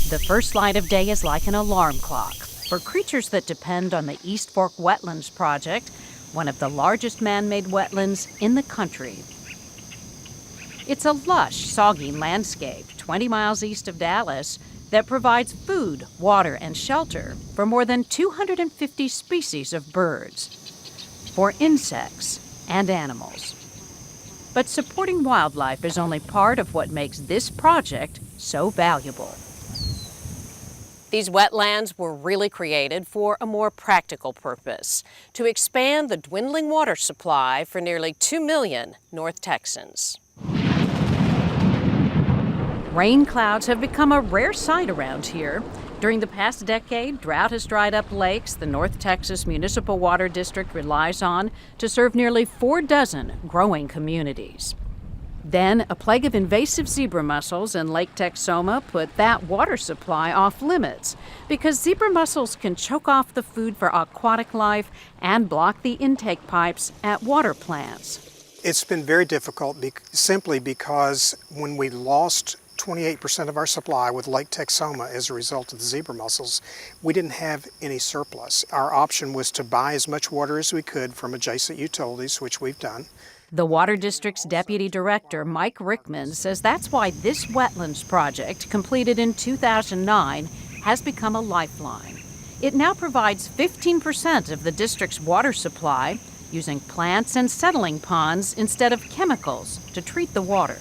The first light of day is like an alarm clock for creatures that depend on the East Fork Wetlands project, one of the largest man-made wetlands in the country. It's a lush, soggy landscape 20 miles east of Dallas that provides food, water, and shelter for more than 250 species of birds, for insects and animals. But supporting wildlife is only part of what makes this project so valuable. These wetlands were really created for a more practical purpose, to expand the dwindling water supply for nearly 2 million North Texans. Rain clouds have become a rare sight around here. During the past decade, drought has dried up lakes the North Texas Municipal Water District relies on to serve nearly 4 dozen growing communities. Then, a plague of invasive zebra mussels in Lake Texoma put that water supply off limits because zebra mussels can choke off the food for aquatic life and block the intake pipes at water plants. It's been very difficult simply because when we lost 28% of our supply with Lake Texoma as a result of the zebra mussels, we didn't have any surplus. Our option was to buy as much water as we could from adjacent utilities, which we've done. The Water District's Deputy Director, Mike Rickman, says that's why this wetlands project, completed in 2009, has become a lifeline. It now provides 15% of the district's water supply, using plants and settling ponds instead of chemicals to treat the water.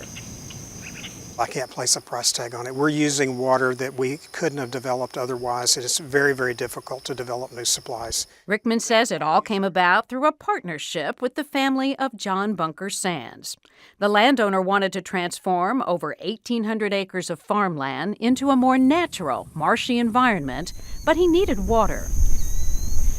I can't place a price tag on it. We're using water that we couldn't have developed otherwise. It is very, very difficult to develop new supplies. Rickman says it all came about through a partnership with the family of John Bunker Sands. The landowner wanted to transform over 1,800 acres of farmland into a more natural, marshy environment, but he needed water.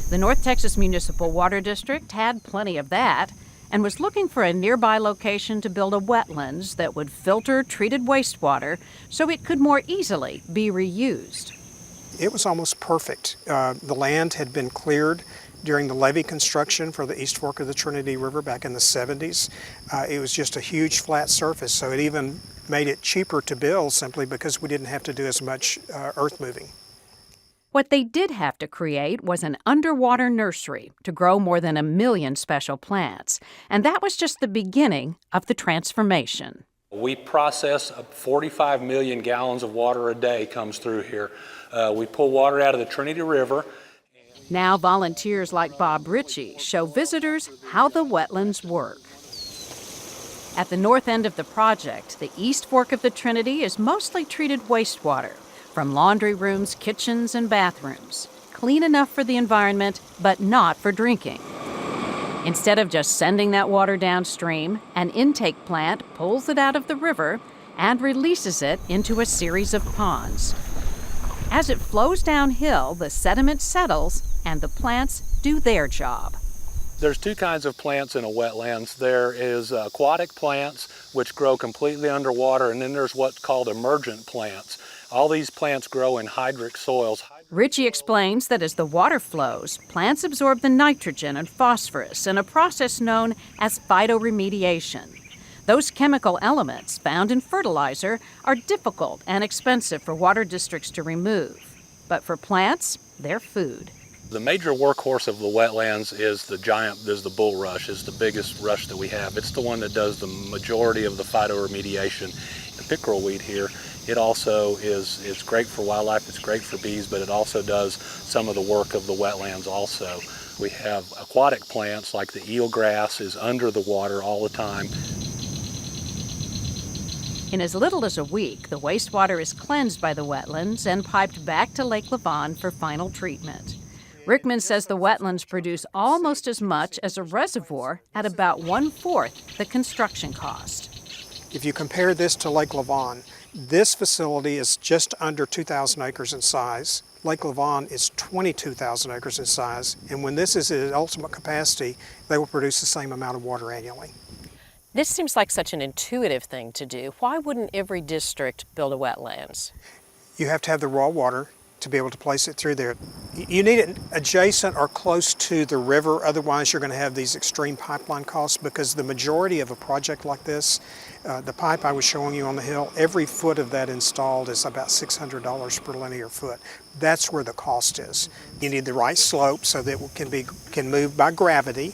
The North Texas Municipal Water District had plenty of that, and was looking for a nearby location to build a wetlands that would filter treated wastewater so it could more easily be reused. It was almost perfect. The land had been cleared during the levee construction for the East Fork of the Trinity River back in the 70s. It was just a huge flat surface, so it even made it cheaper to build simply because we didn't have to do as much earth moving. What they did have to create was an underwater nursery to grow more than 1 million special plants. And that was just the beginning of the transformation. We process 45 million gallons of water a day comes through here. We pull water out of the Trinity River. Now volunteers like Bob Ritchie show visitors how the wetlands work. At the north end of the project, the East Fork of the Trinity is mostly treated wastewater, from laundry rooms, kitchens, and bathrooms. Clean enough for the environment, but not for drinking. Instead of just sending that water downstream, an intake plant pulls it out of the river and releases it into a series of ponds. As it flows downhill, the sediment settles and the plants do their job. There's 2 kinds of plants in a wetlands. There is aquatic plants, which grow completely underwater, and then there's what's called emergent plants. All these plants grow in hydric soils. Ritchie explains that as the water flows, plants absorb the nitrogen and phosphorus in a process known as phytoremediation. Those chemical elements found in fertilizer are difficult and expensive for water districts to remove. But for plants, they're food. The major workhorse of the wetlands is the bulrush, is the biggest rush that we have. It's the one that does the majority of the phytoremediation. The pickerel weed here, it also it's great for wildlife, it's great for bees, but it also does some of the work of the wetlands also. We have aquatic plants like the eelgrass is under the water all the time. In as little as a week, the wastewater is cleansed by the wetlands and piped back to Lake Lavon for final treatment. Rickman says the wetlands produce almost as much as a reservoir at about 1/4 the construction cost. If you compare this to Lake Lavon, this facility is just under 2,000 acres in size. Lake Lavon is 22,000 acres in size, and when this is at its ultimate capacity, they will produce the same amount of water annually. This seems like such an intuitive thing to do. Why wouldn't every district build a wetlands? You have to have the raw water to be able to place it through there. You need it adjacent or close to the river, otherwise you're going to have these extreme pipeline costs, because the majority of a project like this, the pipe I was showing you on the hill, every foot of that installed is about $600 per linear foot. That's where the cost is. You need the right slope so that it can move by gravity.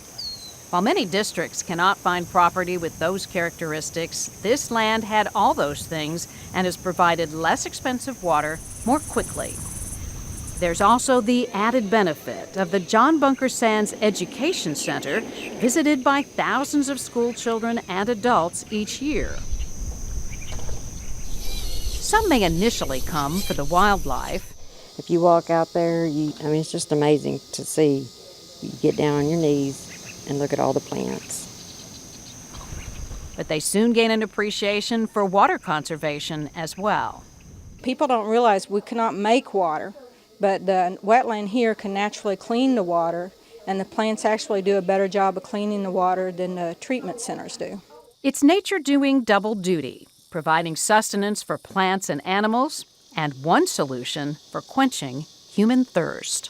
While many districts cannot find property with those characteristics, this land had all those things and has provided less expensive water more quickly. There's also the added benefit of the John Bunker Sands Education Center, visited by thousands of school children and adults each year. Some may initially come for the wildlife. If you walk out there, it's just amazing to see. You get down on your knees and look at all the plants. But they soon gain an appreciation for water conservation as well. People don't realize we cannot make water, but the wetland here can naturally clean the water, and the plants actually do a better job of cleaning the water than the treatment centers do. It's nature doing double duty, providing sustenance for plants and animals, and one solution for quenching human thirst.